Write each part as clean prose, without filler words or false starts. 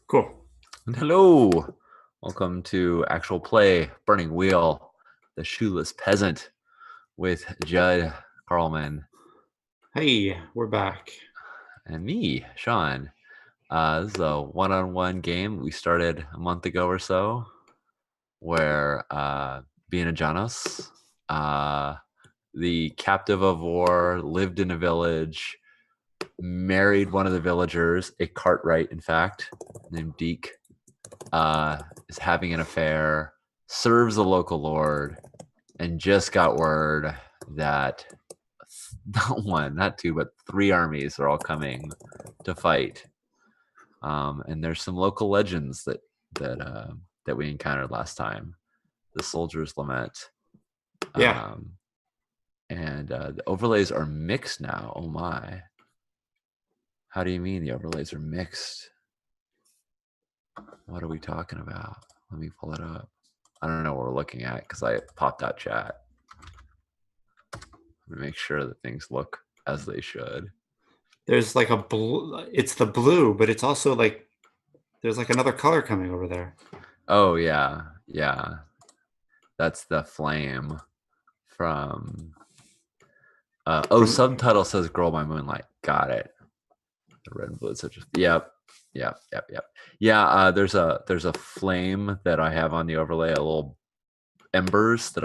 Cool. And hello, welcome to Actual Play Burning Wheel, the Shoeless Peasant with Judd, Carlman, Hey, we're back. and me, Sean. This is a one-on-one game we started a month ago or so, where being a Janos, the captive of war, lived in a village, married one of the villagers, a cartwright, in fact, named Deke. Is having an affair, serves the local lord, and just got word that not one, not two, but three armies are all coming to fight. And there's some local legends that we encountered last time. The Soldier's Lament. Yeah. And the overlays are mixed now. Oh my. How do you mean the overlays are mixed? What are we talking about? Let me pull it up. I don't know what we're looking at because I popped out chat. Let me make sure that things look as they should. There's like a blue, it's the blue, but it's also like there's like another color coming over there. Oh yeah, yeah. That's the flame from subtitle says Girl by Moonlight. Got it. The red and blue is such a yep. Yeah, there's a flame that I have on the overlay, a little embers that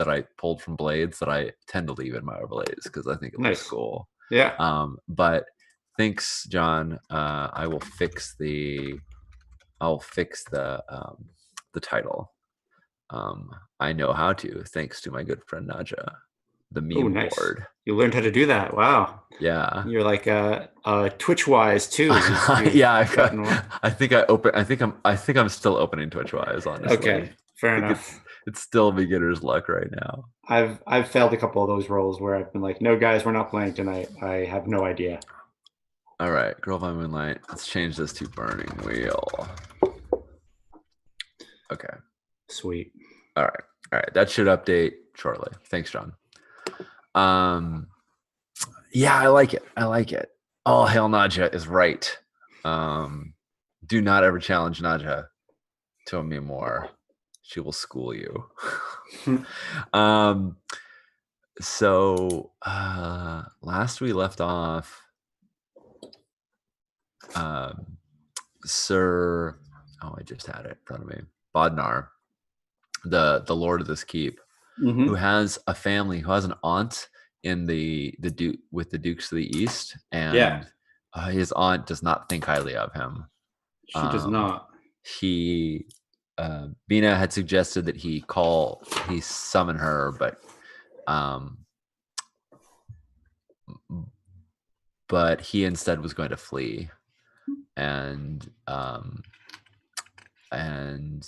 I pulled from blades that I tend to leave in my overlays because I think it looks Nice. cool. Yeah. But thanks, John. I'll fix the title. I know how to, thanks to my good friend Naja, the Oh, meme nice. lord. You learned how to do that. Wow. Yeah. You're like Twitch wise too. You've Yeah, gotten one. I think I'm still opening TwitchWise, honestly. Okay, fair I think enough. it's still beginner's luck right now. I've failed a couple of those roles where I've been like, no guys, we're not playing tonight. I have no idea. All right, Girl by Moonlight. Let's change this to Burning Wheel. Okay. Sweet. All right. That should update shortly. Thanks, John. Yeah, I like it. All hail Naja is right. Do not ever challenge Naja to a meme war. She will school you. So last we left off, Sir, I just had it in front of me, Bodnar, the lord of this keep, who has a family, who has an aunt in the duke with the dukes of the east, and his aunt does not think highly of him. She does not. He Bina had suggested that he summon her, but he instead was going to flee, and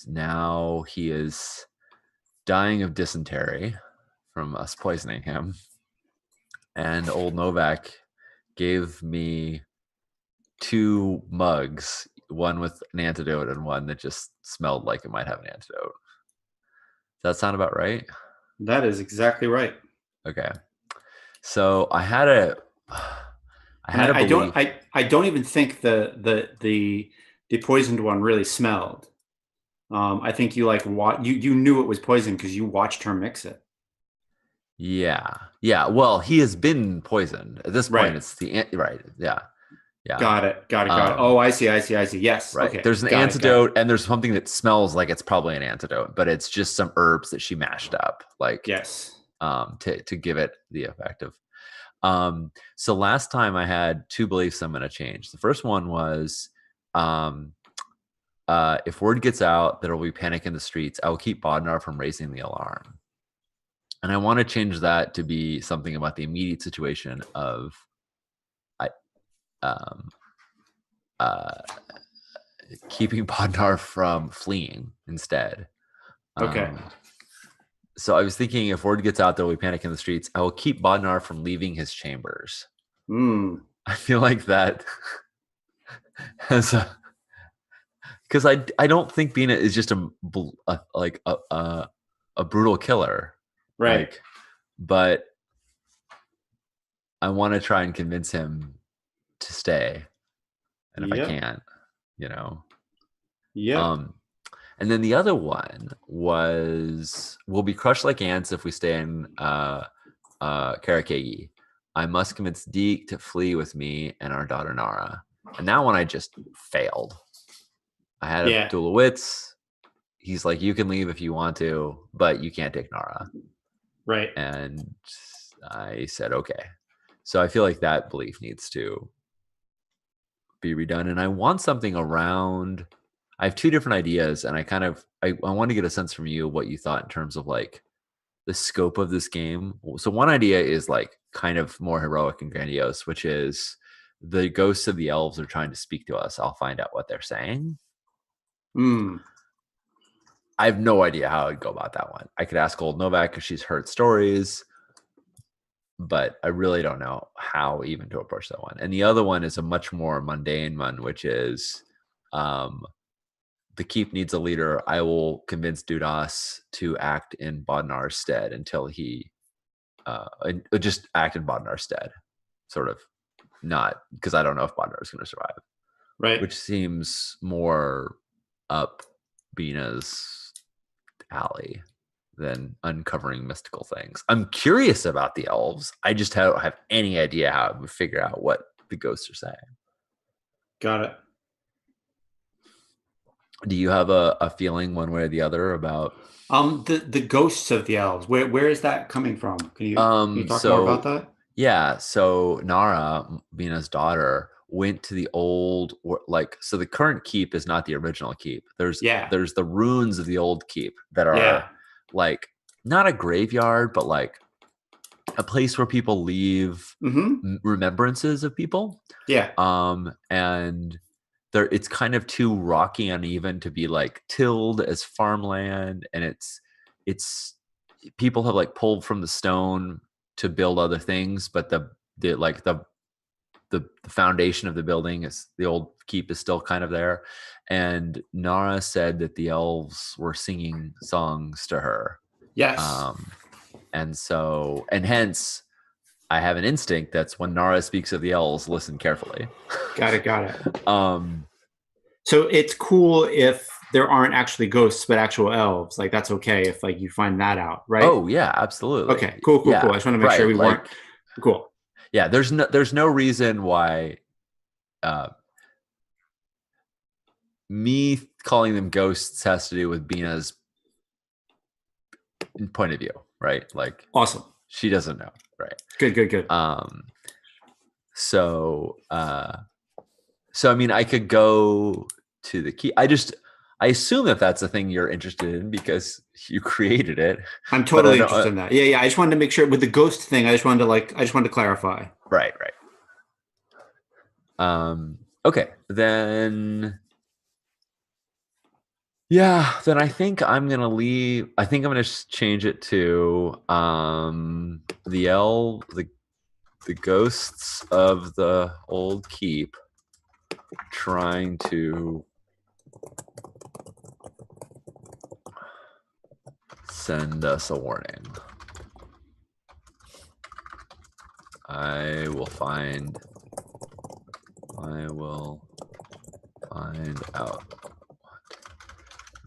now he is dying of dysentery from us poisoning him. And old Novak gave me 2 mugs, one with an antidote and one that just smelled like it might have an antidote. Does that sound about right? That is exactly right. Okay. So I had a belief. I don't even think the poisoned one really smelled. I think you you knew it was poison because you watched her mix it. Yeah. Well, he has been poisoned at this point. Right. It's the right. Yeah. Got it. Oh, I see. Yes. Right. Okay. There's an antidote, and there's something that smells like it's probably an antidote, but it's just some herbs that she mashed up, like yes, to give it the effect of. So last time I had 2 beliefs I'm going to change. The first one was, if word gets out that there will be panic in the streets, I will keep Bodnar from raising the alarm. And I want to change that to be something about the immediate situation of keeping Bodnar from fleeing instead. okay. So I was thinking, if word gets out there will be panic in the streets, I will keep Bodnar from leaving his chambers. I feel like that has a, because I don't think Bina is just a brutal killer, Right. But I want to try and convince him to stay, and if I can't, Yeah. Um, and then the other one was, we'll be crushed like ants if we stay in Karakegi. I must convince Deke to flee with me and our daughter Nara. And that one I just failed. I had a Yeah. duel of wits. He's like, you can leave if you want to, but you can't take Nara. Right. And I said, okay. So I feel like that belief needs to be redone. And I want something around. I have two different ideas, and I want to get a sense from you what you thought in terms of like the scope of this game. So one idea is like kind of more heroic and grandiose, which is the ghosts of the elves are trying to speak to us. I'll find out what they're saying. Mm. I have no idea how I'd go about that one. I could ask Old Novak because she's heard stories, but I really don't know how even to approach that one. And the other one is a much more mundane one, which is um, the keep needs a leader. I will convince Dudas to act in Bodnar's stead until he just act in Bodnar's stead, sort of not because I don't know if Bodnar is going to survive, Right. which seems more up Bina's alley than uncovering mystical things. I'm curious about the elves. I just don't have any idea how I would figure out what the ghosts are saying. Got it. Do you have a feeling one way or the other about The ghosts of the elves. Where is that coming from? Can you talk more about so that? yeah, so Nara, Bina's daughter, went to the old so the current keep is not the original keep. Yeah. There's the ruins of the old keep that are Yeah. like not a graveyard, but like a place where people leave Mm-hmm. remembrances of people. Yeah. And there it's kind of too rocky and uneven to be like tilled as farmland, and it's people have like pulled from the stone to build other things, but the like the foundation of the building is the old keep is still kind of there. And Nara said that the elves were singing songs to her. Yes. Um, and hence I have an instinct that's when Nara speaks of the elves, listen carefully. Got it. Got it. um, So it's cool if there aren't actually ghosts, but actual elves. Like that's okay if like you find that out, right? oh yeah, absolutely. Okay. Cool. Cool. Cool. Yeah, I just want to make sure right. we weren't Like, cool. yeah, there's no reason why uh, me calling them ghosts has to do with Bina's point of view, right? Like Awesome. she doesn't know, right? Good. Good. Good. Um, so I mean, I could go to the key. I assume that that's a thing you're interested in because you created it, I'm but I totally don't. interested in that. Yeah. Yeah. I just wanted to make sure with the ghost thing. I just wanted to clarify. Right, right. Okay, then yeah, then I think I'm gonna leave. I think I'm gonna change it to the ghosts of the old keep trying to send us a warning. I will find out what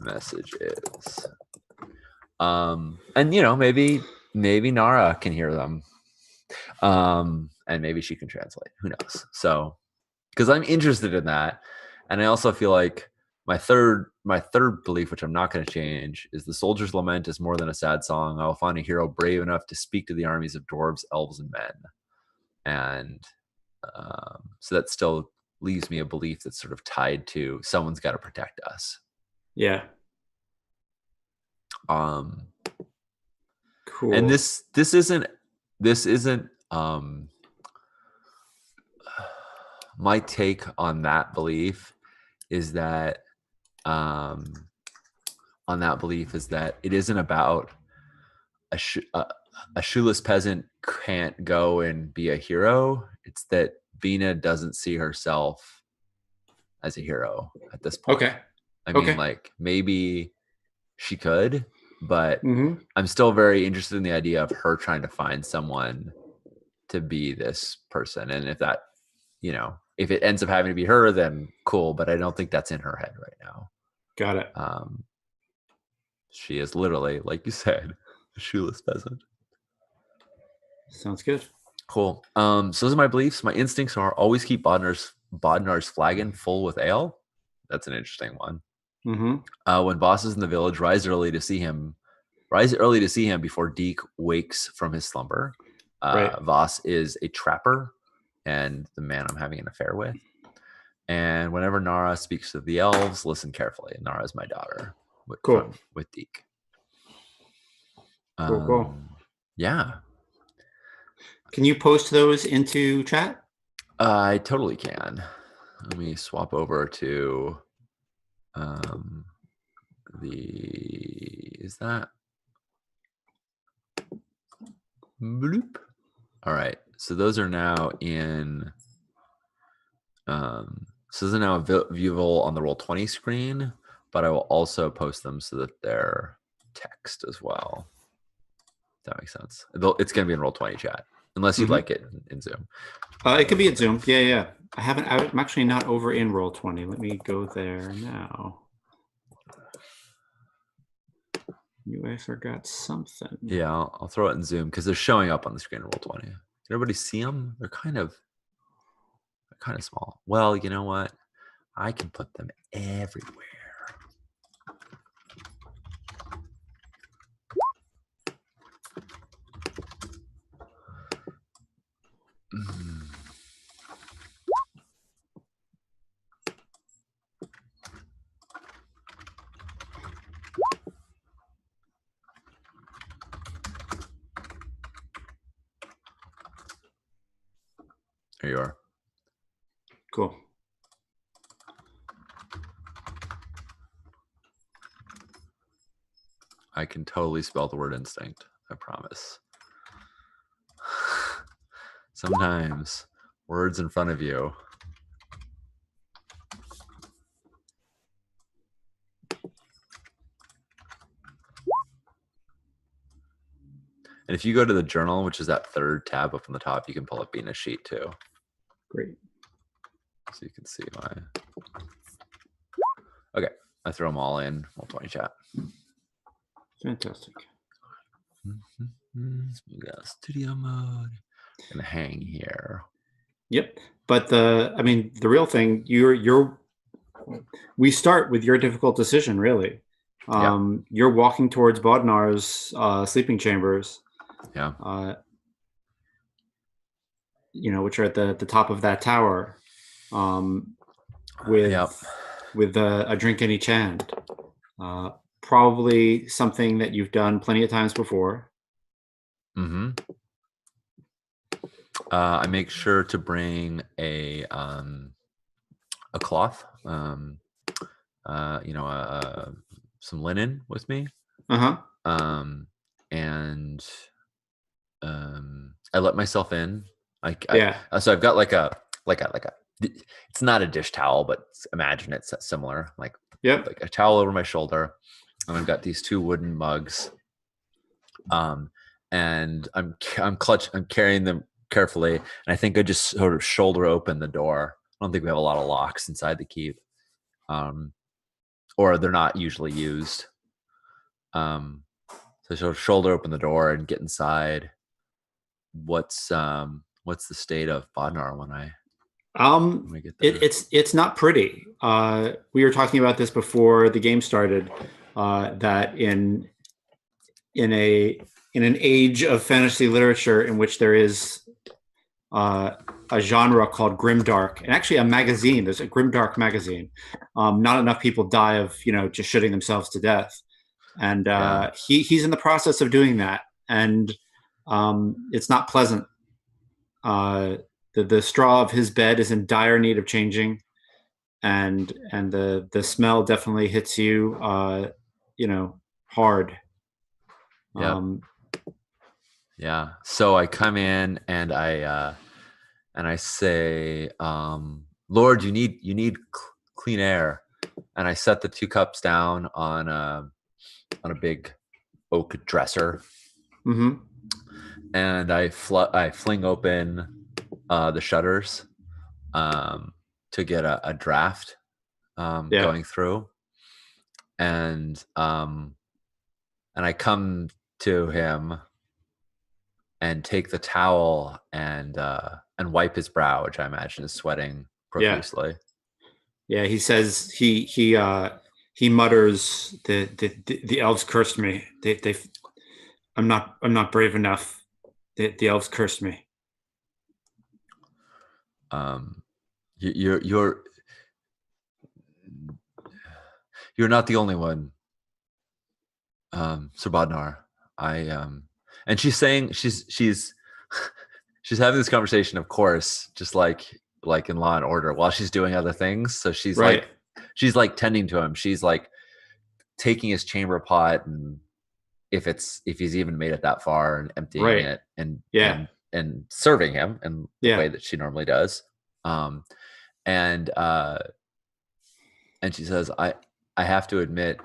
message is. And you know, maybe Nara can hear them. And maybe she can translate. Who knows? So because I'm interested in that. And I also feel like my third belief, which I'm not going to change, is the soldier's lament is more than a sad song. I will find a hero brave enough to speak to the armies of dwarves, elves, and men. And so that still leaves me a belief that's sort of tied to someone's got to protect us. Yeah. Cool. And this isn't my take on that belief is that it isn't about a shoeless peasant can't go and be a hero. It's that Bina doesn't see herself as a hero at this point. Okay. I mean, like maybe she could, but Mm-hmm. I'm still very interested in the idea of her trying to find someone to be this person. And if that, you know, if it ends up having to be her, then cool. But I don't think that's in her head right now. Got it. She is literally, like you said, a shoeless peasant. Sounds good. Cool. So those are my beliefs. My instincts are always keep Bodnar's flagon full with ale. That's an interesting one. Mm-hmm. When bosses in the village rise early to see him before Deke wakes from his slumber. Right. Voss is a trapper and the man I'm having an affair with. And whenever Nara speaks of the elves, listen carefully. Nara is my daughter Cool. with Deke. Cool. Yeah. Can you post those into chat? I totally can. Let me swap over to is that bloop? All right. So those are now in so those are now viewable on the Roll20 screen, but I will also post them so that they're text as well. If that makes sense. It's going to be in Roll20 chat, unless you'd like it in Zoom. It could be at Zoom. Yeah. I'm actually not over in Roll20. Let me go there now. I forgot something. Yeah, I'll throw it in Zoom because they're showing up on the screen in Roll20. Can everybody see them? They're kind of small. Well, you know what? I can put them everywhere. There you are. Cool. I can totally spell the word instinct. I promise. Sometimes words in front of you. And if you go to the journal, which is that third tab up on the top, you can pull up being a sheet too. Great. So you can see my. Okay, I throw them all in Roll20 chat. Fantastic. We got studio mode. Gonna hang here. Yep. But the real thing, we start with your difficult decision, really. You're walking towards Bodnar's sleeping chambers. Yeah. Which are at the top of that tower, with a drink in each hand. Probably something that you've done plenty of times before. I make sure to bring a cloth, some linen with me. And I let myself in. So I've got like a. It's not a dish towel, but imagine it's similar. Like a towel over my shoulder, and I've got these 2 wooden mugs. And I'm carrying them carefully, and I think I just sort of shoulder open the door. I don't think we have a lot of locks inside the keep, or they're not usually used. So sort of shoulder open the door and get inside. What's the state of Bodnar when I get there? It's not pretty. We were talking about this before the game started. That in an age of fantasy literature in which there is a genre called grimdark, and actually a magazine. There's a grimdark magazine. Not enough people die of just shooting themselves to death, and he's in the process of doing that, and it's not pleasant. The straw of his bed is in dire need of changing, and the smell definitely hits you, hard. Yeah. So I come in and I say, Lord, you need clean air. And I set the 2 cups down on a big oak dresser. And I fling open the shutters to get a draft going through. and I come to him and take the towel and wipe his brow, which I imagine is sweating Yeah. profusely. Yeah, he says he mutters the elves cursed me. They I'm not brave enough. The elves cursed me. Um, you're you're not the only one, Sir Bodnar. And she's saying she's she's having this conversation, of course, just like in Law and Order, while she's doing other things. So Right. she's like tending to him. She's like taking his chamber pot, and if he's even made it that far, and emptying Right. it, and Yeah. serving him in the Yeah. way that she normally does. Um, and she says, I have to admit,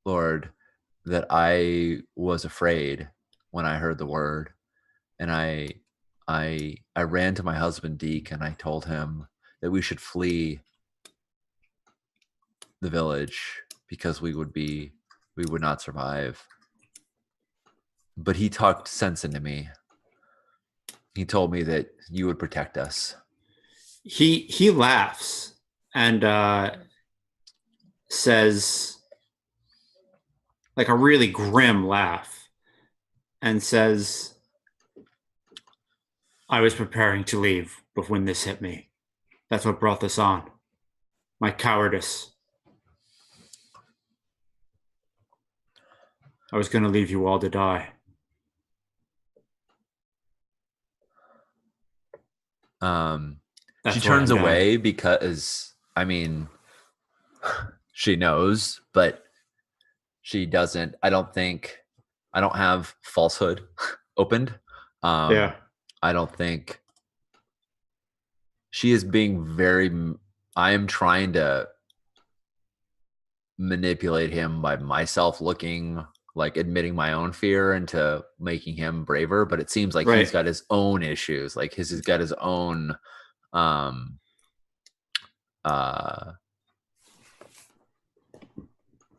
Lord, that I was afraid when I heard the word, and I ran to my husband Deke, and I told him that we should flee the village because we would not survive. But he talked sense into me. He told me that you would protect us. He laughs and says, like a really grim laugh, and says, I was preparing to leave, but when this hit me, that's what brought this on. My cowardice. I was going to leave you all to die. She That's why turns I'm dying. away because, I mean, she knows, but she doesn't. I don't have falsehood opened. Yeah. I don't think she is being very. I am trying to manipulate him by myself looking like admitting my own fear into making him braver, but it seems like he's Right. got his own issues. Like he's got his own um uh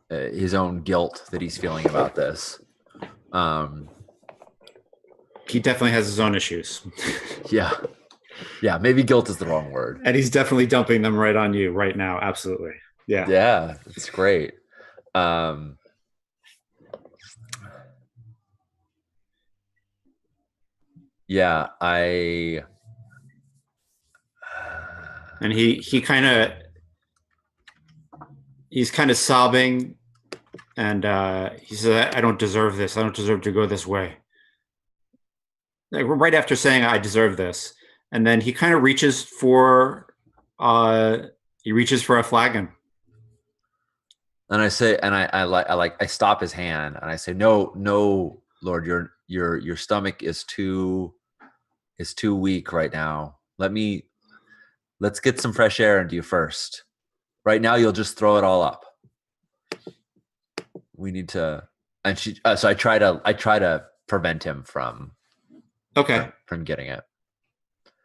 his own guilt that he's feeling about this. He definitely has his own issues. Yeah, maybe guilt is the wrong word. And he's definitely dumping them right on you right now. Absolutely. Yeah. Yeah, it's great. um yeah, And he's kind of sobbing, and he says, I don't deserve this. I don't deserve to go this way. Like right after saying I deserve this. And then he kind of uh reaches for a flagon. and I say, and I stop his hand, and I say, no, no, Lord, your stomach is too weak right now. Let's get some fresh air into you first. Right now, you'll just throw it all up. We need to. And she. So I try to prevent him from Okay. from getting it.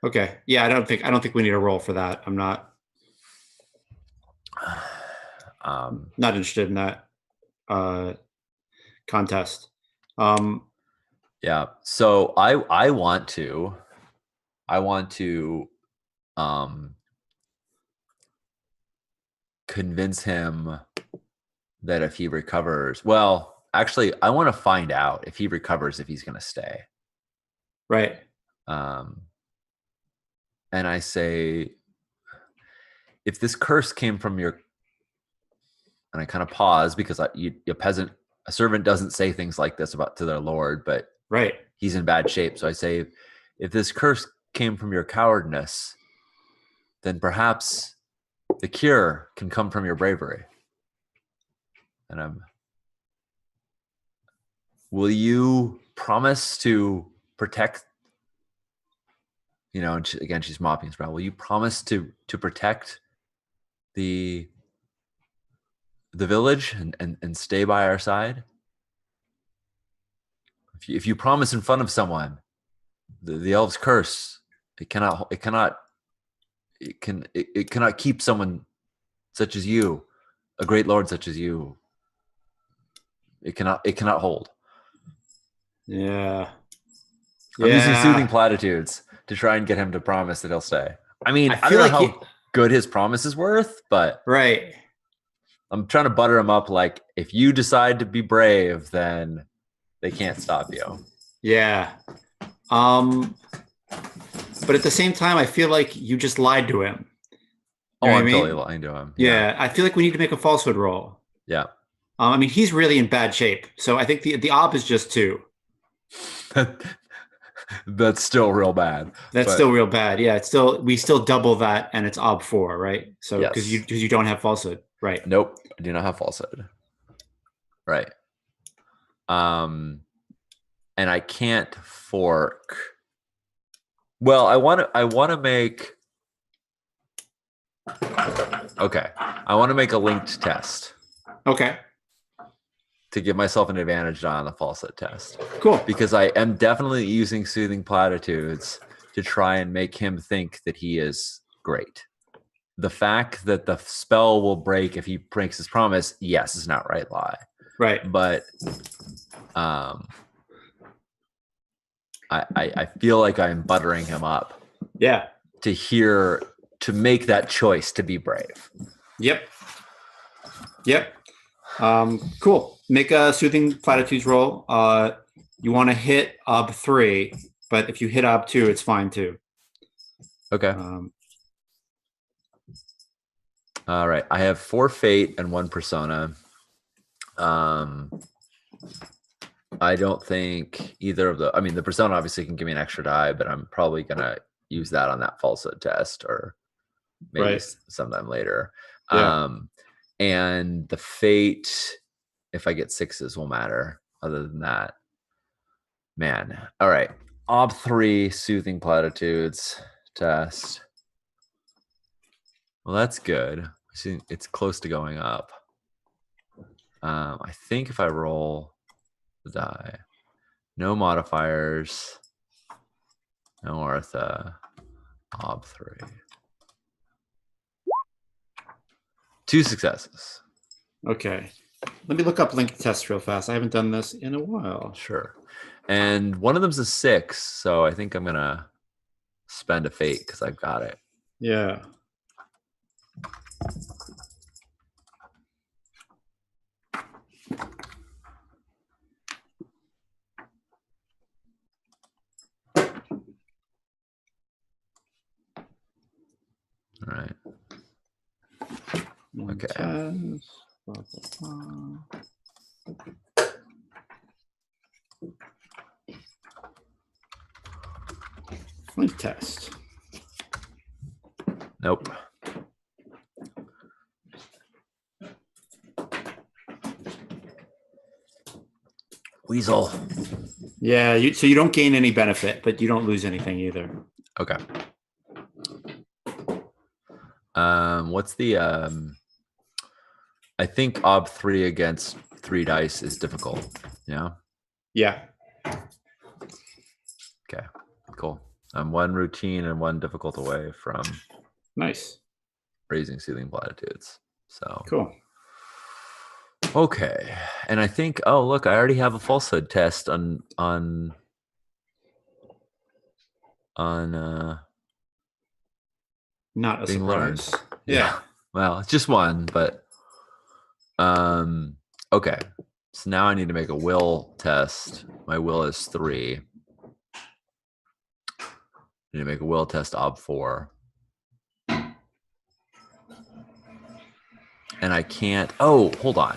Okay. Yeah, I don't think we need a roll for that. I'm not interested in that contest. Yeah. So I want to convince him that if he recovers, well, actually, I want to find out if he recovers, if he's going to stay. Right. And I say, if this curse came from your, and I kind of pause because a servant doesn't say things like this to their lord, but right. He's in bad shape. So I say, if this curse came from your cowardness, then perhaps the cure can come from your bravery. And will you promise to protect? And again, she's mopping his brow. Will you promise to protect the village and stay by our side? If you promise in front of someone, the elves curse. It cannot keep someone such as you a great lord such as you, it cannot hold. Yeah. I'm using soothing Yeah. platitudes to try and get him to promise that he'll stay. I mean, I I feel don't know like how good his promise is worth, but right. I'm trying to butter him up. Like, if you decide to be brave, then they can't stop you. Yeah. But at the same time, I feel like you just lied to him. You know what I I'm totally mean? lying to him. Yeah. I feel like we need to make a falsehood roll. Yeah. I mean, he's really in bad shape. So I think the op is just 2. That's still real bad. That's still real bad. Yeah, we still double that, and it's ob 4, right? So because yes. you don't have falsehood, right? Nope, I do not have falsehood. Right. And I can't fork. Well, I want to make. Okay, I want to make a linked test. Okay. To give myself an advantage on the falsehood test. Cool. Because I am definitely using soothing platitudes to try and make him think that he is great. The fact that the spell will break if he breaks his promise, yes, is an outright lie. Right. But I feel like I'm buttering him up. Yeah. To make that choice to be brave. Yep. Cool. Make a soothing platitudes roll. You want to hit ob 3, but if you hit ob 2, it's fine too. Okay. All right. I have 4 fate and 1 persona. I don't think either of the. I mean, the persona obviously can give me an extra die, but I'm probably gonna use that on that falsehood test, or maybe sometime later. Yeah. And the fate, if I get 6s, will matter. Other than that, man. All right. Ob 3 soothing platitudes test. Well, that's good. See, it's close to going up. I think if I roll the die, no modifiers, no Artha, Ob 3. 2 successes. Okay. Let me look up linked tests real fast. I haven't done this in a while. Sure. And one of them's a 6, so I think I'm gonna spend a fate because I've got it. Yeah. All right. Okay. Test, blah, blah, blah. Link test. Nope. Weasel. Yeah, so you don't gain any benefit, but you don't lose anything either. Okay. What's the I think ob 3 against 3 dice is difficult. Yeah. Yeah. Okay. Cool. I'm 1 routine and 1 difficult away from Nice. raising soothing platitudes. So cool. Okay. And I think, oh look, I already have a falsehood test on not a being surprise. learned. Yeah. Well, it's just 1, but okay. So now I need to make a will test. My will is 3. I need to make a will test ob 4. And I can't. Oh, hold on.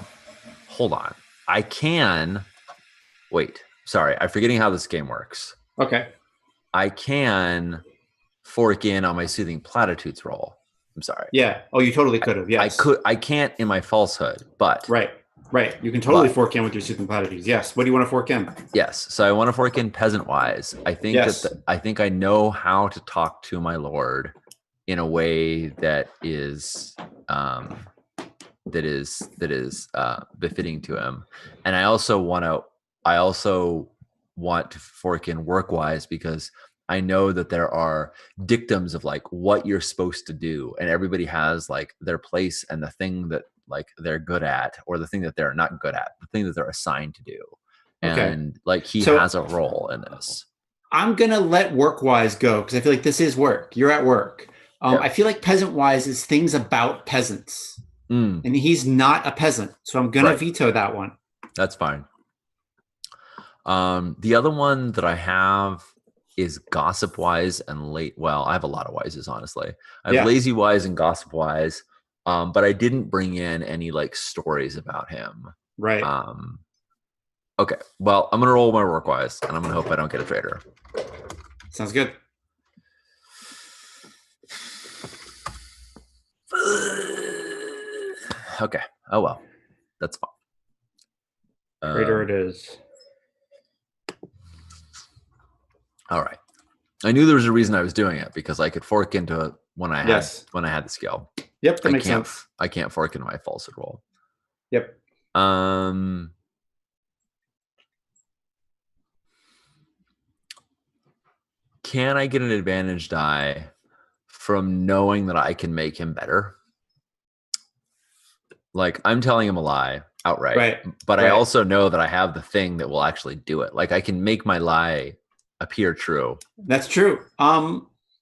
I can. Wait. Sorry. I'm forgetting how this game works. Okay. I can fork in on my soothing platitudes roll. I'm sorry. Yeah. Oh, you totally could have. Yes. I can't in my falsehood, but. Right. You can totally fork in with your soothing platitudes. Yes. What do you want to fork in? Yes. So I want to fork in peasant wise. I think I think I know how to talk to my lord in a way that is befitting to him. And I also want to fork in work wise, because I know that there are dictums of like what you're supposed to do, and everybody has like their place and the thing that like they're good at, or the thing that they're not good at, the thing that they're assigned to do. Okay. And like he So- has a role in this. I'm gonna let work-wise go because I feel like this is work. You're at work. Yep. I feel like peasant-wise is things about peasants, Mm, and he's not a peasant, so I'm gonna Right. veto that one. that's fine. The other one that I have is gossip wise and late. Well, I have a lot of wises, honestly. I have Yeah. lazy wise and gossip wise, but I didn't bring in any like stories about him. Right. Okay, well, I'm gonna roll my work wise, and I'm gonna hope I don't get a traitor. Sounds good. Okay. Oh well, that's fine. Traitor it is. All right. I knew there was a reason I was doing it because I could fork into it when I had Yes. the skill. Yep, that makes sense. I can't fork into my falsehood roll. Yep. Can I get an advantage die from knowing that I can make him better? Like I'm telling him a lie outright, Right. but I Right. also know that I have the thing that will actually do it. Like I can make my lie appear true. That's true.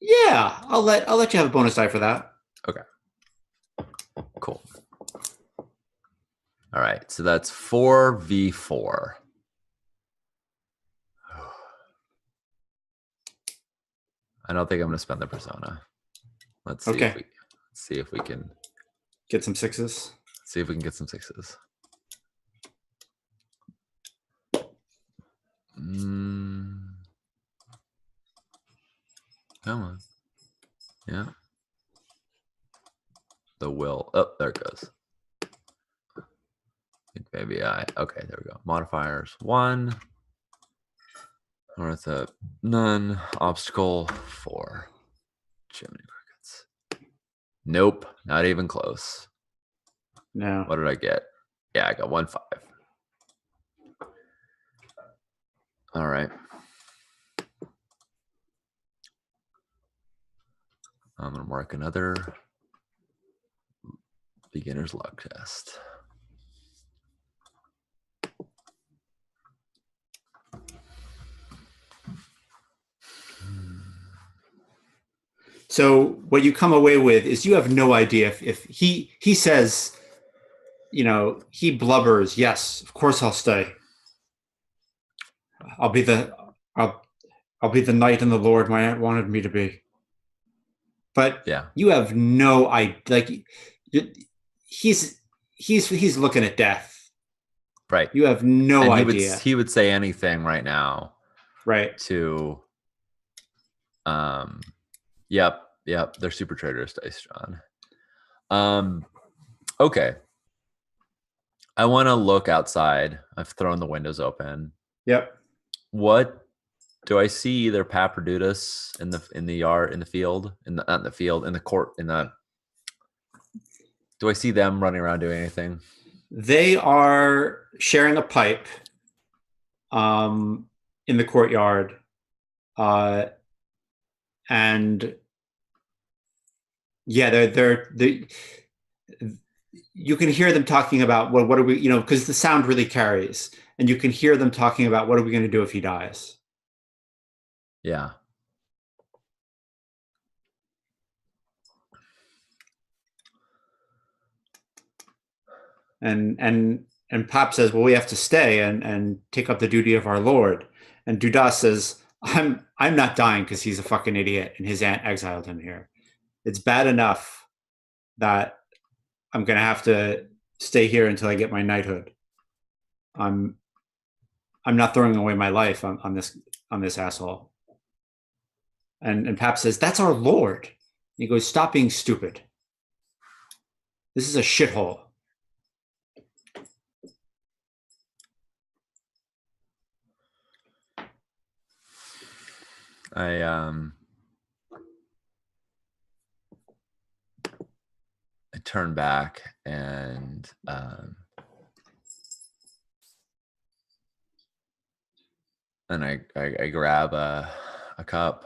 Yeah, I'll let you have a bonus die for that. Okay. Cool. All right. So that's 4v4. I don't think I'm going to spend the persona. Let's see. Okay. Let's see if we can Get some sixes. see if we can get some sixes. Come on. Yeah. The will. Oh, there it goes. I think maybe okay, there we go. Modifiers 1. Worth a none. Obstacle 4. Chimney crickets. Nope, not even close. No. What did I get? Yeah, I got 1-5. All right. I'm gonna mark another beginner's luck test. So what you come away with is you have no idea if he says, he blubbers, yes, of course I'll stay. I'll be the knight and the lord my aunt wanted me to be. But Yeah. you have no idea. Like he's looking at death. Right. You have no and idea. He would say anything right now. Right. To Yep, they're super traitorous dice, John. Okay. I want to look outside. I've thrown the windows open. Yep. What do I see? Either Pap or Dudas in the yard, in the field, not in the field, in the court, do I see them running around doing anything? They are sharing a pipe in the courtyard. And yeah, they're you can hear them talking about what are we, because the sound really carries, and you can hear them talking about what are we going to do if he dies. Yeah. And Pop says, well, we have to stay and take up the duty of our lord. And Dudas says, I'm not dying because he's a fucking idiot and his aunt exiled him here. It's bad enough that I'm gonna have to stay here until I get my knighthood. I'm not throwing away my life on this asshole. And Pap says, that's our lord. He goes, stop being stupid. This is a shithole. I turn back and I grab a cup.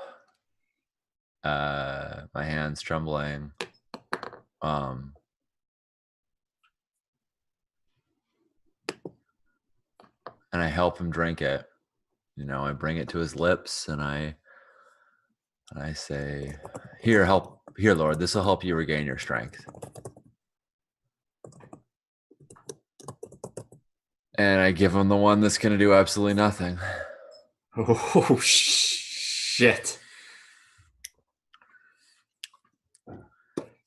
My hands trembling. and I help him drink it. I bring it to his lips, and I say, here, Lord, this will help you regain your strength. And I give him the one that's going to do absolutely nothing. Oh, shit.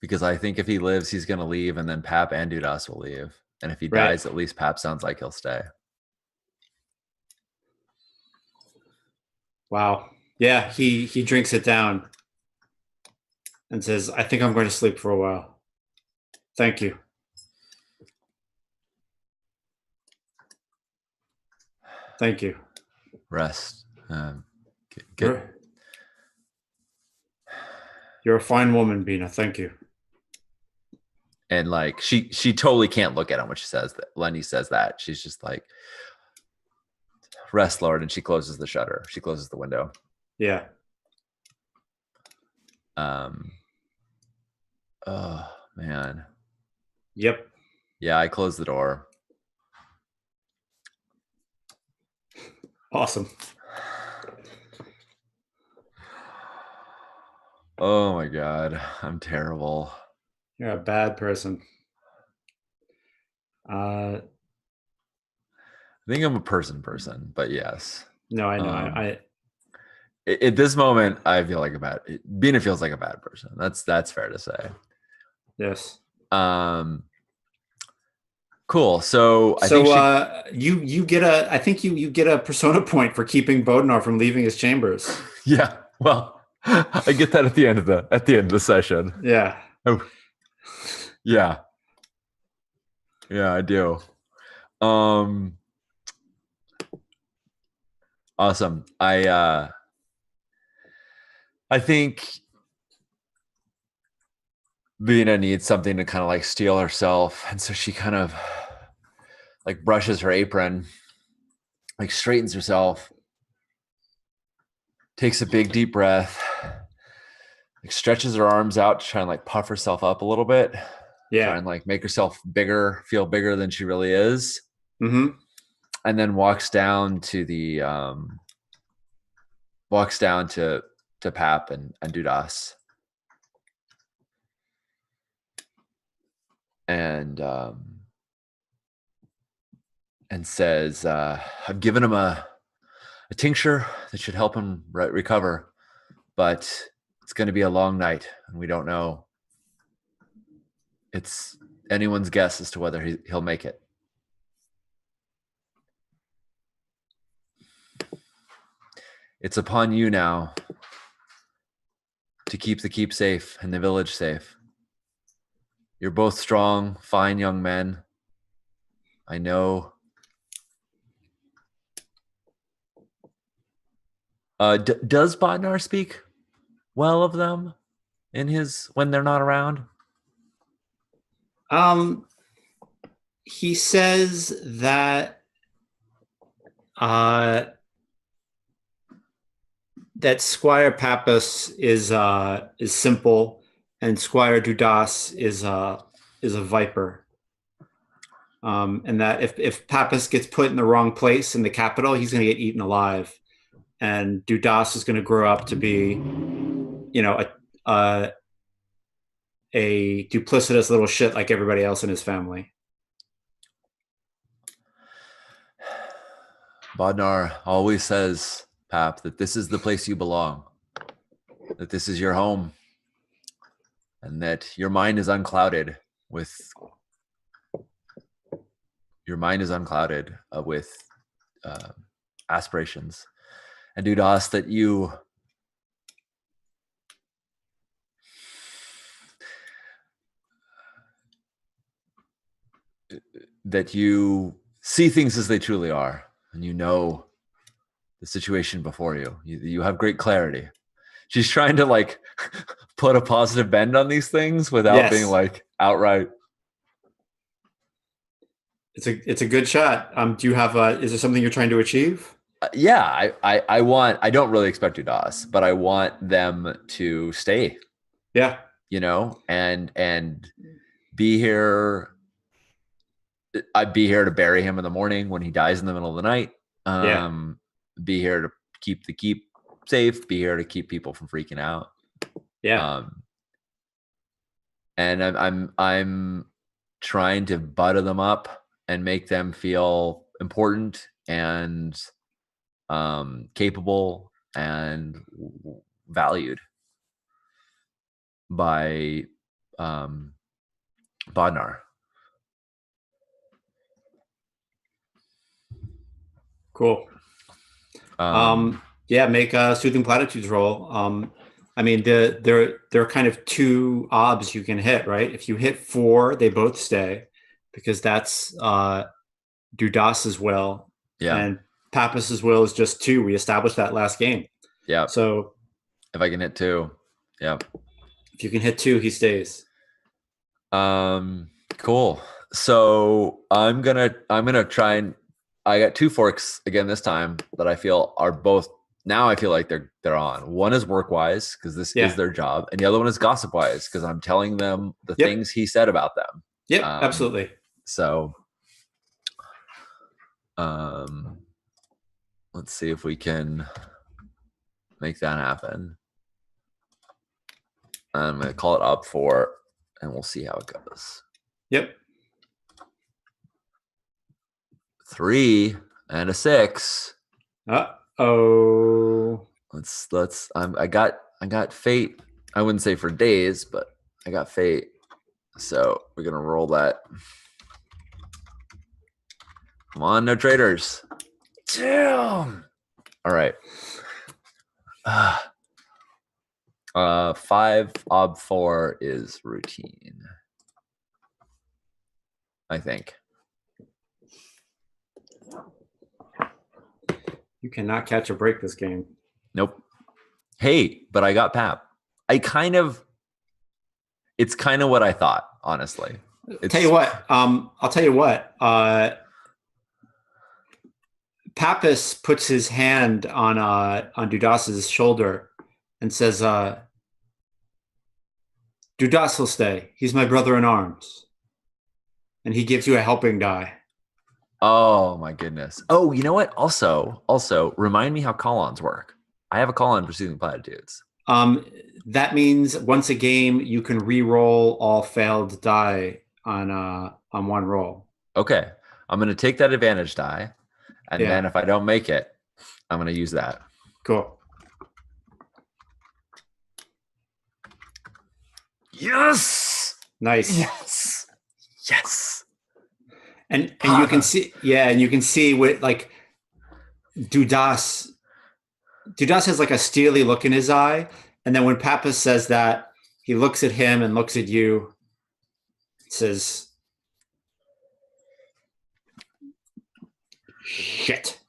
Because I think if he lives, he's going to leave, and then Pap and Dudas will leave. And if he dies, at least Pap sounds like he'll stay. Wow. Yeah, he drinks it down and says, I think I'm going to sleep for a while. Thank you. Thank you. Rest. Get. You're a fine woman, Bina. Thank you. And like she totally can't look at him when she says that. Lenny says that. She's just like, rest, Lord, and she closes the shutter. She closes the window. Yeah. Oh man. Yep. Yeah, I close the door. Awesome. Oh my God, I'm terrible. You're a bad person. I think I'm a person, but yes. No, I know. At this moment, I feel like Bina feels like a bad person. That's fair to say. Yes. Cool. So you get I think you get a persona point for keeping Bodnar from leaving his chambers. Yeah. Well, I get that at the end of the session. Yeah. Oh. Yeah. Yeah, I do. Awesome. I think Bina needs something to kind of like steel herself, and so she kind of like brushes her apron, like straightens herself, takes a big deep breath, like stretches her arms out to try and like puff herself up a little bit. Yeah. Try and like make herself bigger, feel bigger than she really is. Mm-hmm. And then walks down to Pap and Dudas. And says, I've given him a tincture that should help him recover, but it's going to be a long night, and we don't know. It's anyone's guess as to whether he'll make it. It's upon you now to keep the keep safe and the village safe. You're both strong, fine young men. I know. Does Bodnar speak well of them when they're not around? He says that that Squire Pappas is simple, and Squire Dudas is a viper. And that if Pappas gets put in the wrong place in the capital, he's going to get eaten alive. And Dudas is going to grow up to be, a duplicitous little shit like everybody else in his family. Bodnar always says, Pap, that this is the place you belong, that this is your home, and that your mind is unclouded with aspirations. And Dudas, that you see things as they truly are, and you know the situation before you. You have great clarity. She's trying to like put a positive bend on these things without being like outright. It's a good shot. Do you have is there something you're trying to achieve? Yeah, I don't really expect Dudas, but I want them to stay. Yeah. And be here I'd be here to bury him in the morning when he dies in the middle of the night. Yeah. Be here to keep the keep safe. Be here to keep people from freaking out. Yeah. And I'm trying to butter them up and make them feel important and capable and valued by Bodnar. Cool. Yeah, make a soothing platitudes roll. I mean, there are kind of two obs you can hit, right? If you hit 4, they both stay because that's Dudas's will, Yeah. and Pappas's will is just 2. We established that last game. Yeah. So if I can hit 2, yeah. If you can hit 2, he stays. Cool. So I'm gonna try and I got 2 forks again this time that I feel are both now I feel like they're on. One is work wise because this is their job, and the other one is gossip wise because I'm telling them the things he said about them. Yep, absolutely. So let's see if we can make that happen. I'm gonna call it up 4, and we'll see how it goes. Yep. 3 and a 6. Uh-oh. I got fate. I wouldn't say for days, but I got fate. So we're gonna roll that. Come on, no traitors. Damn. All right. 5 ob 4 is routine. I think. You cannot catch a break this game. Nope. Hey, but I got Pap. It's kind of what I thought, honestly. I'll tell you what. Pappas puts his hand on Dudas's shoulder and says, Dudas will stay. He's my brother in arms. And he gives you a helping die. Oh my goodness. Oh, you know what? Also, remind me how call-ons work. I have a call-on for soothing platitudes. That means once a game you can re-roll all failed die on one roll. Okay. I'm gonna take that advantage die, and then if I don't make it, I'm gonna use that. Cool. Yes. Nice. Yes. And you can see, and you can see with like Dudas has like a steely look in his eye, and then when Pappas says that, he looks at him and looks at you, says, "Shit."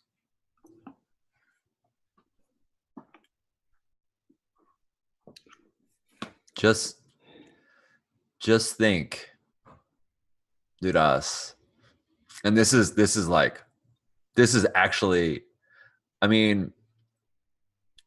Just think, Dudas. And this is actually, I mean,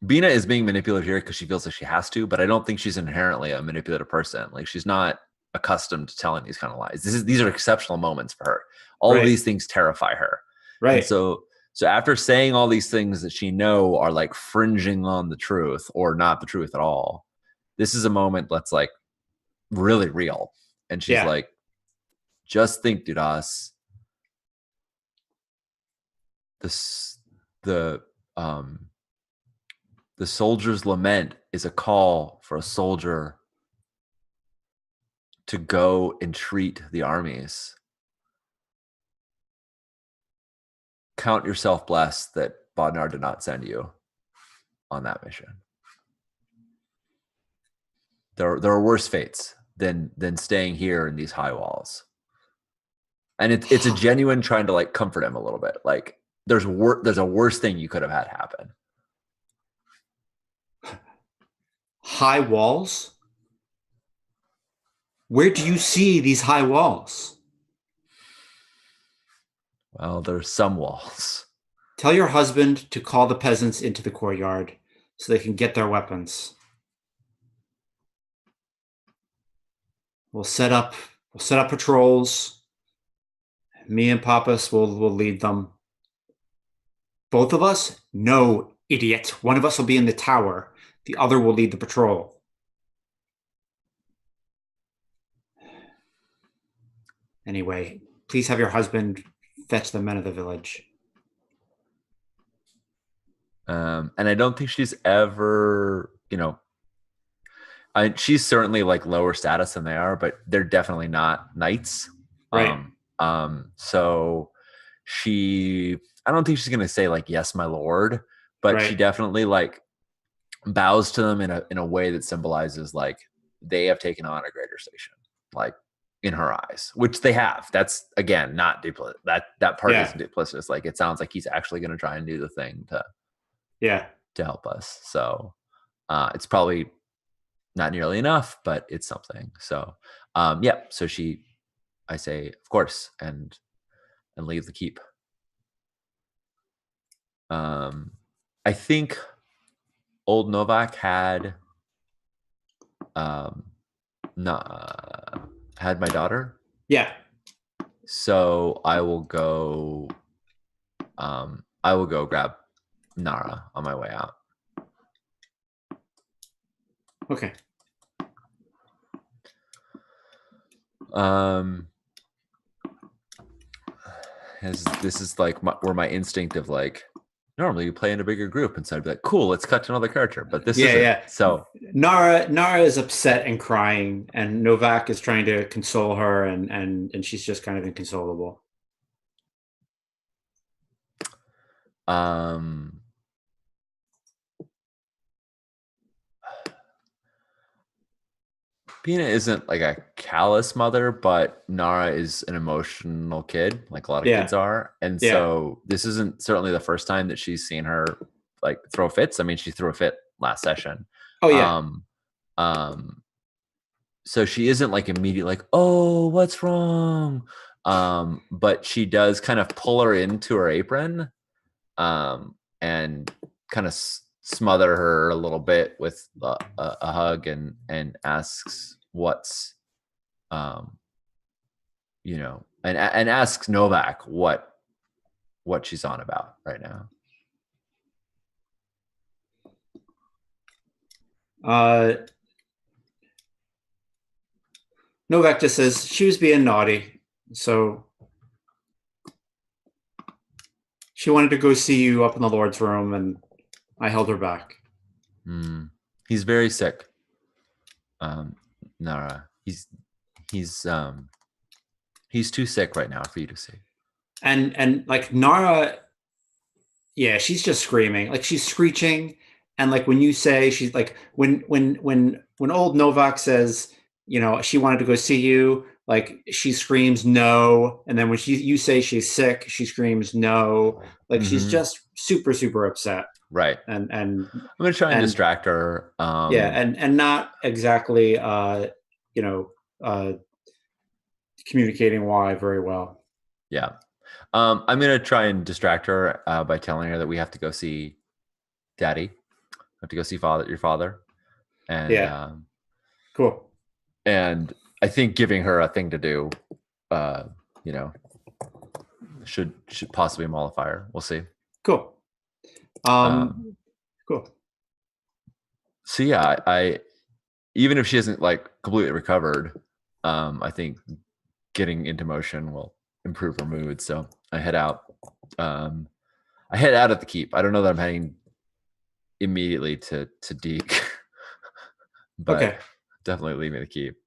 Bina is being manipulative here because she feels like she has to, but I don't think she's inherently a manipulative person. Like, she's not accustomed to telling these kind of lies. These are exceptional moments for her. All of these things terrify her. Right. And so after saying all these things that she know are like fringing on the truth or not the truth at all, this is a moment that's like really real. And she's like, just think, Dudas. The soldier's lament is a call for a soldier to go entreat the armies. Count yourself blessed that Bodnar did not send you on that mission. There are worse fates than staying here in these high walls. And it's a genuine trying to like comfort him a little bit. Like, there's a worse thing you could have had happen. High walls? Where do you see these high walls? Well, there's some walls. Tell your husband to call the peasants into the courtyard so they can get their weapons. We'll set up patrols, Me and Papas will lead them. Both of us? No, idiot. One of us will be in the tower. The other will lead the patrol. Anyway, please have your husband fetch the men of the village. And I don't think she's ever, she's certainly like lower status than they are, but they're definitely not knights. Right. So I don't think she's gonna say like, yes, my lord, but she Right. definitely like bows to them in a way that symbolizes like they have taken on a greater station, like in her eyes, which they have. That's again not duplicitous. That part Yeah. isn't duplicitous. Like it sounds like he's actually going to try and do the thing Yeah. to help us. So it's probably not nearly enough, but it's something. So yeah. So I say, of course, and leave the keep. I think old Novak had not had my daughter. Yeah. So I will go grab Nara on my way out. Okay. This is like where my instinct of like, normally you play in a bigger group, and so I'd be like, cool, let's cut to another character, but this isn't. Yeah. So Nara is upset and crying, and Novak is trying to console her, and she's just kind of inconsolable. Pina isn't like a callous mother, but Nara is an emotional kid, like a lot of kids are. And so this isn't certainly the first time that she's seen her like throw fits. I mean, she threw a fit last session. Oh yeah. So she isn't like immediately like, oh, what's wrong? But she does kind of pull her into her apron, and kind of smother her a little bit with a hug, and asks what's, and asks Novak what she's on about right now. Novak just says she was being naughty, so she wanted to go see you up in the Lord's room, and I held her back. He's very sick. Nara, he's too sick right now for you to see. And like Nara, yeah, she's just screaming, like she's screeching, and like when you say she's like when old Novak says, she wanted to go see you, like she screams no, and then when you say she's sick, she screams no, like she's just super super upset. Right. And I'm gonna try and distract her. Yeah, and not exactly communicating why very well. Yeah. I'm gonna try and distract her by telling her that we have to go see Daddy. We have to go see your father. And cool. And I think giving her a thing to do, should possibly mollify her. We'll see. Cool. Cool. So yeah, I even if she isn't like completely recovered, I think getting into motion will improve her mood. So I head out. I head out at the keep. I don't know that I'm heading immediately to Deke, but definitely leave me the keep.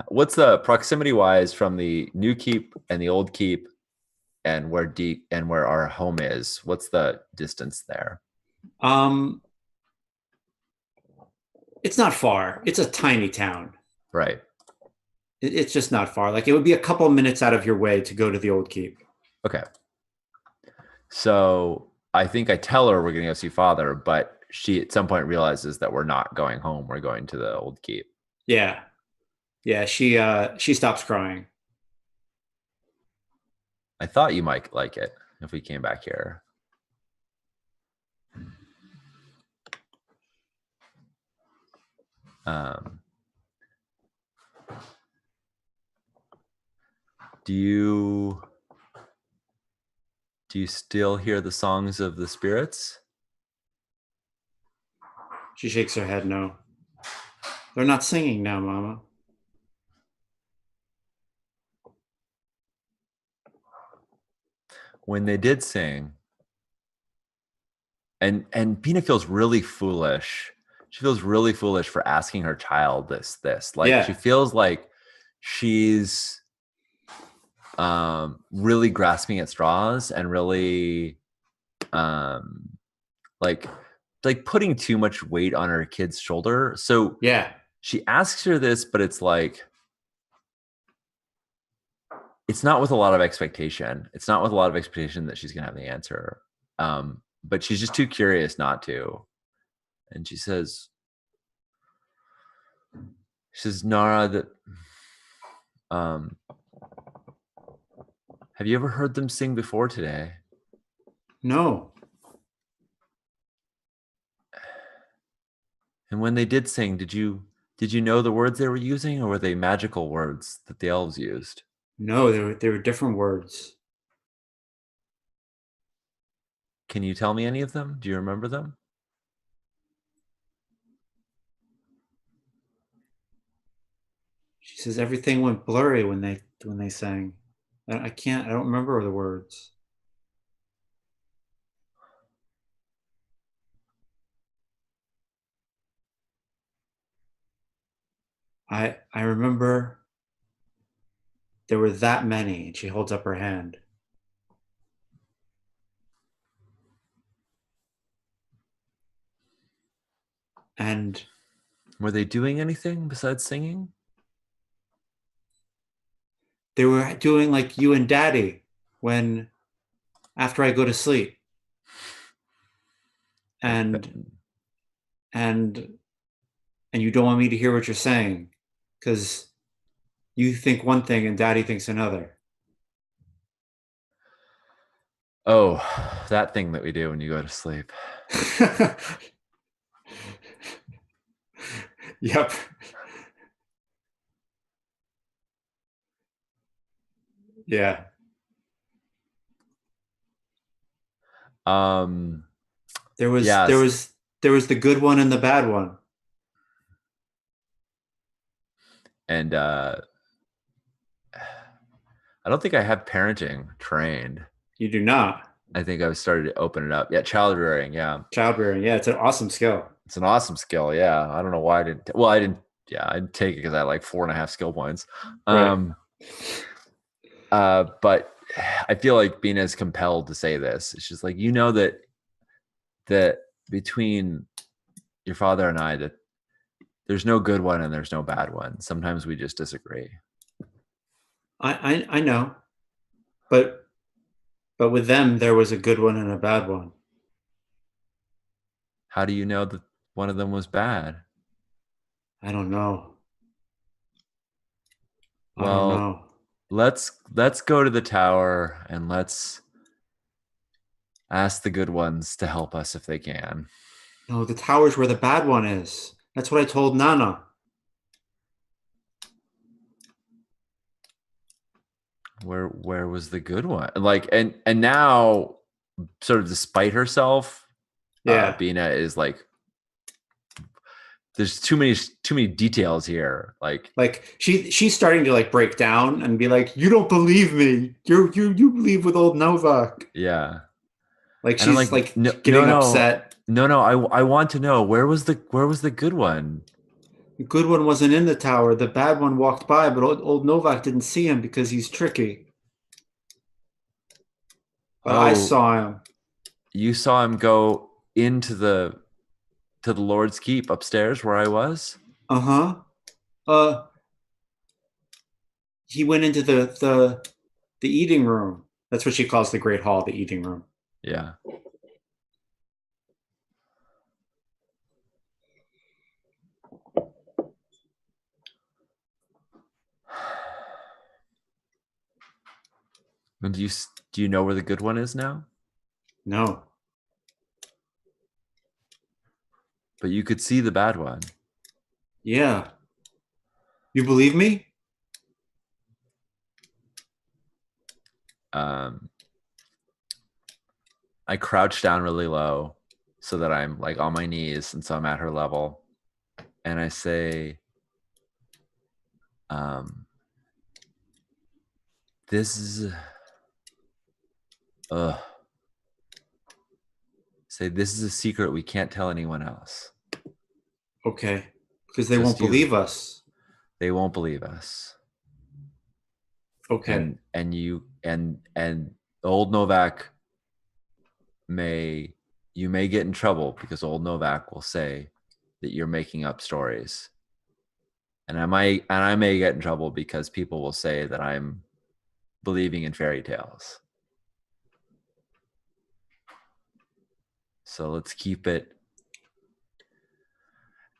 What's the proximity wise from the new keep and the old keep, and where Deke and where our home is? What's the distance there? It's not far. It's a tiny town. Right. It's just not far. Like it would be a couple of minutes out of your way to go to the old keep. Okay. So I think I tell her we're going to go see father, but she at some point realizes that we're not going home. We're going to the old keep. Yeah. Yeah. She stops crying. I thought you might like it if we came back here. Do you Do you still hear the songs of the spirits? She shakes her head no. They're not singing now, Mama. When they did sing, and Pina feels really foolish. She feels really foolish for asking her child this. Like she Yeah. feels like she's really grasping at straws and really um like putting too much weight on her kid's shoulder. So Yeah. she asks her this, but it's like it's not with a lot of expectation. It's not with a lot of expectation that she's gonna have the answer. But she's just too curious not to. And she says, Nara, that have you ever heard them sing before today? No. And when they did sing, did you know the words they were using, or were they magical words that the elves used? No, they were different words. Can you tell me any of them? Do you remember them? She says everything went blurry when they sang. I don't remember the words. I remember there were that many, and she holds up her hand. And Were they doing anything besides singing? they were doing like you and Daddy when after I go to sleep. And and and you don't want me to hear what you're saying because you think one thing and Daddy thinks another. Oh, that thing that we do when you go to sleep. Yep. Yeah. There was there Yes. was there was the good one and the bad one. And I don't think I have parenting trained. You do not. I think I've started to open it up. Yeah, child rearing. Yeah, Child rearing. Yeah, it's an awesome skill. it's an awesome skill. Yeah, I don't know why I didn't. Well, I didn't. Yeah, I didn't take it because I had like 4.5 skill points. Right. But I feel like being as compelled to say this. It's just like that between your father and I, that there's no good one and there's no bad one. Sometimes we just disagree. I know, but with them there was a good one and a bad one. How do you know that one of them was bad? I don't know. I don't Well, know. let's go to the tower and let's ask the good ones to help us if they can. No, the tower's where the bad one is. That's what I told Nana. Where was the good one? Like and now, sort of despite herself, Yeah. Bina is like, there's too many details here. Like she's starting to like break down and be like, "You don't believe me. You believe with old Novak." yeah, Like and I'm she's like, like no, getting upset. no. I want to know where was the good one? The good one wasn't in the tower. The bad one walked by, but old Novak didn't see him because he's tricky. But I Oh, saw him. you saw him go into the Lord's Keep upstairs where I was? Uh-huh. Uh he went into the eating room. That's what she calls the Great Hall, the eating room. Yeah. And do you know where the good one is now? No. But you could see the bad one. Yeah. You believe me? Um, I crouch down really low so that I'm like on my knees, and so I'm at her level, and I say, um, "This is, uh, say this is a secret we can't tell anyone else. Okay. Because they won't Just you. believe us. They won't believe us." Okay. And you and old Novak may you may get in trouble because old Novak will say that you're making up stories. And I may get in trouble because people will say that I'm believing in fairy tales. So let's keep it.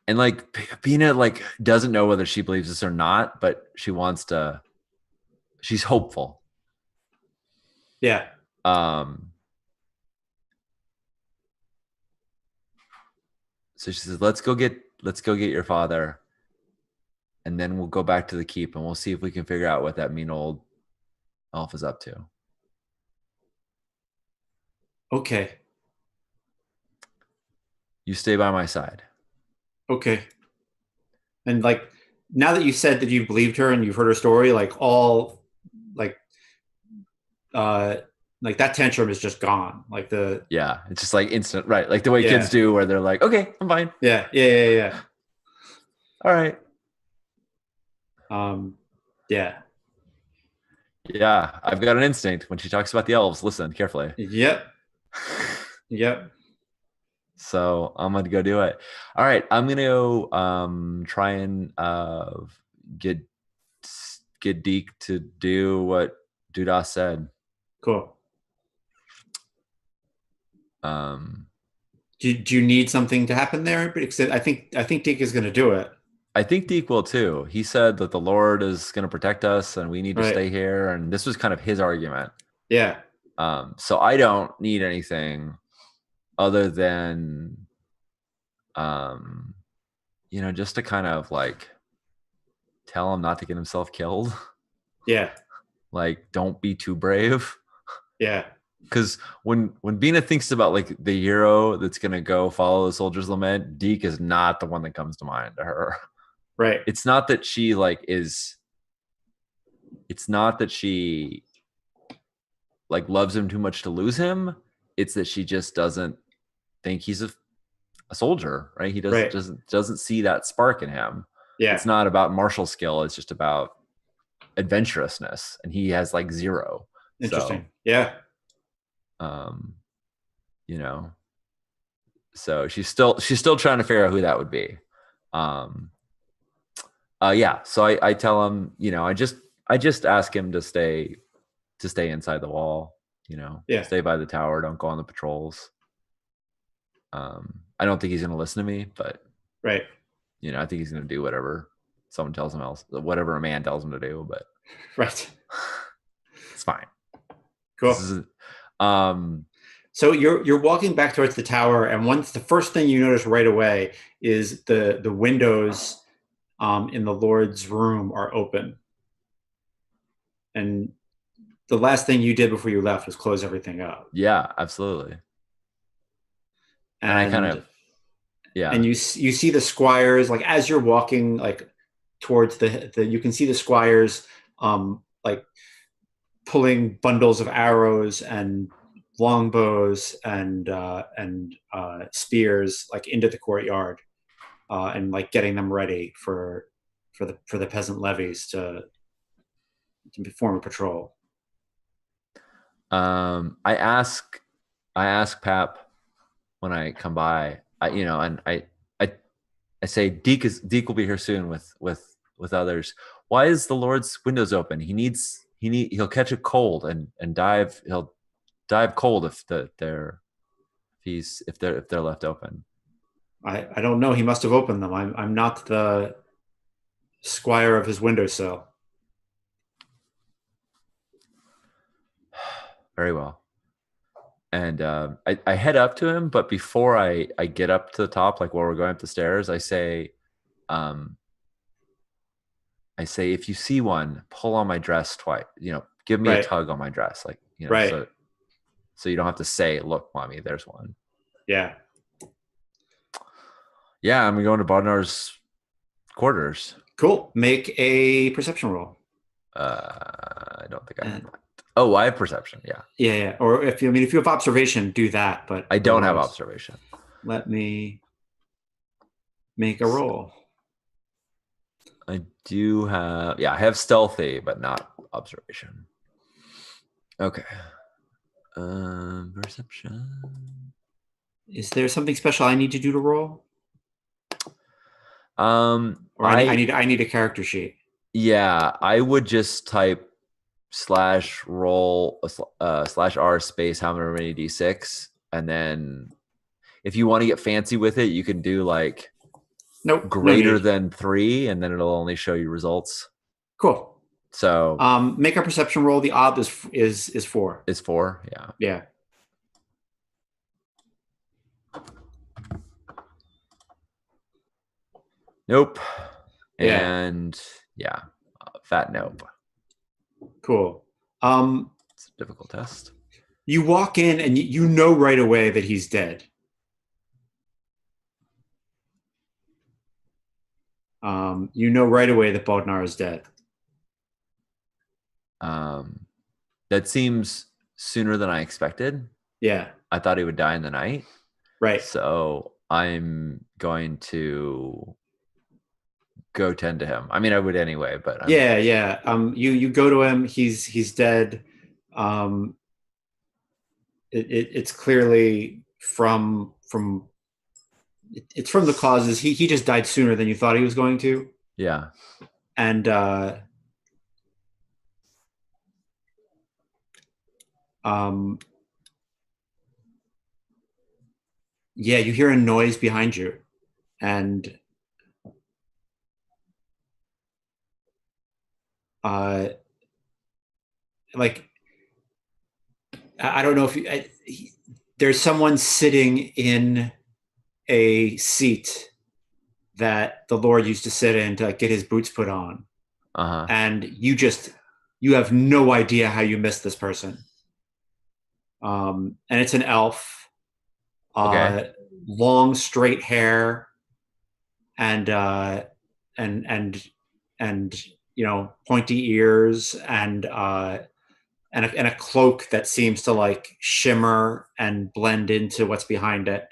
And like Pina like doesn't know whether she believes this or not, but she wants to, she's hopeful. Yeah. Um so she says, let's go get your father, and then we'll go back to the keep and we'll see if we can figure out what that mean old elf is up to. Okay. You stay by my side. Okay. And like now that you said that you believed her and you've heard her story, like uh like that tantrum is just gone. Like the Yeah, it's just like instant, right? Like the way kids yeah. do, where they're like, "Okay, I'm fine. Yeah. Yeah. Yeah. Yeah. All right." Yeah. Yeah, I've got an instinct when she talks about the elves. Listen carefully. Yep. Yep. So I'm gonna go do it. All right, I'm gonna go try and get get Deke to do what Dudas said. Cool. Um, Do you need something to happen there? Because I think Deke is going to do it. I think Deke will too. He said that the Lord is going to protect us and we need to Right. stay here, and this was kind of his argument. Yeah. So I don't need anything other than um, just to kind of like tell him not to get himself killed. Yeah. Like, don't be too brave. Yeah. Because when Bina thinks about like the hero that's gonna go follow the soldier's lament, Deke is not the one that comes to mind to her. Right. It's not that she like is. It's not that she like loves him too much to lose him. It's that she just doesn't think he's a soldier, right? He Right. doesn't see that spark in him. Yeah. It's not about martial skill. It's just about adventurousness, and he has like zero. Interesting. So, Yeah. um, you know, so she's still trying to figure out who that would be. Um, yeah. So I tell him, I just ask him to stay inside the wall. Yeah. Stay by the tower. Don't go on the patrols. I don't think he's going to listen to me, but Right. I think he's going to do whatever someone tells him else, whatever a man tells him to do. But Right. it's fine. This Cool. is, um, So you're walking back towards the tower, and once the first thing you notice right away is the windows in the Lord's room are open, and the last thing you did before you left was close everything up. yeah, absolutely. And I kind And of, yeah, and you see the squires like as you're walking like towards the you can see the squires like pulling bundles of arrows and longbows and spears like into the courtyard and like getting them ready for the peasant levies to form a patrol. I ask Pap when I come by, and I say Deke will be here soon with others. Why is the Lord's windows open? He'll catch a cold and he'll dive cold if they're left open. I don't know. He must have opened them. I'm not the squire of his windowsill. Very well. And I head up to him, but before I get up to the top, like while we're going up the stairs, um, I say, if you see one, pull on my dress twice. Give me a Right. tug on my dress, like Right. so So you don't have to say, "Look, mommy, there's one." Yeah. Yeah, I'm going to Bodnar's quarters. Cool. Make a perception roll. I don't think I have And that. Oh, I have perception. Yeah. yeah. Or if you have observation, do that. But I don't have otherwise, observation. let me make a roll. I do have, I have stealthy, but not observation. Okay. Perception. Is there something special I need to do to roll? Or I need a character sheet. Yeah, I would just type /roll /r space how many d6, and then if you want to get fancy with it, you can do like Nope. greater No than 3, and then it'll only show you results. Cool. So make a perception roll. The odd is 4. Is 4? Yeah. Yeah. Nope. Yeah. And yeah, fat nope. Cool. It's a difficult test. You walk in and you know right away that he's dead. You know right away that Bodnar is dead. That seems sooner than I expected. Yeah. I thought he would die in the night. Right. So I'm going to go tend to him. I mean, I would anyway, but yeah. You go to him. He's dead. It's clearly from the causes. He just died sooner than you thought he was going to. Yeah. And yeah, you hear a noise behind you, and like I don't know if there's someone sitting in a seat that the Lord used to sit in to get his boots put on. And you have no idea how you missed this person. And it's an elf. Okay. Long straight hair and pointy ears and a cloak that seems to like shimmer and blend into what's behind it.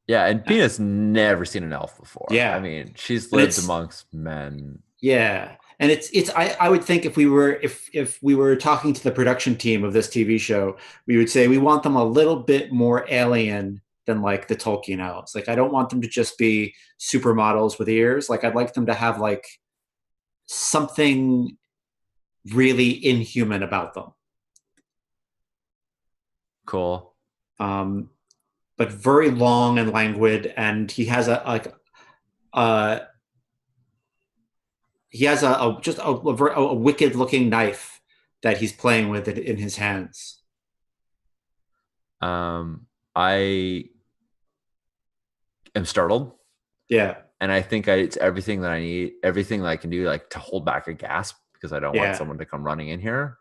Yeah, and Pina's never seen an elf before. Yeah. I mean, she's lived amongst men. Yeah. And I would think if we were talking to the production team of this TV show, we would say we want them a little bit more alien than like the Tolkien elves. Like, I don't want them to just be supermodels with ears. Like, I'd like them to have like something really inhuman about them. Cool. But very long and languid, and he has a wicked looking knife that he's playing with it in his hands. I am startled. Yeah. And I think it's everything that I need, everything that I can do, like to hold back a gasp, because I don't want someone to come running in here.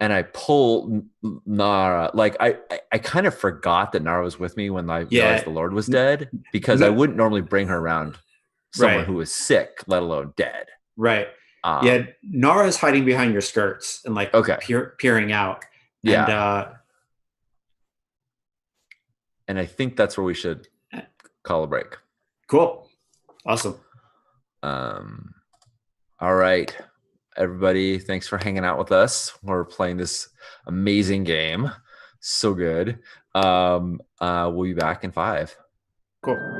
And I pull Nara. Like I kind of forgot that Nara was with me when I realized the Lord was dead, because I wouldn't normally bring her around someone who was sick, let alone dead. Right. Nara's hiding behind your skirts and like peering out. Yeah. And I think that's where we should call a break. Cool. Awesome. All right, everybody. Thanks for hanging out with us. We're playing this amazing game. So good. We'll be back in 5. Cool.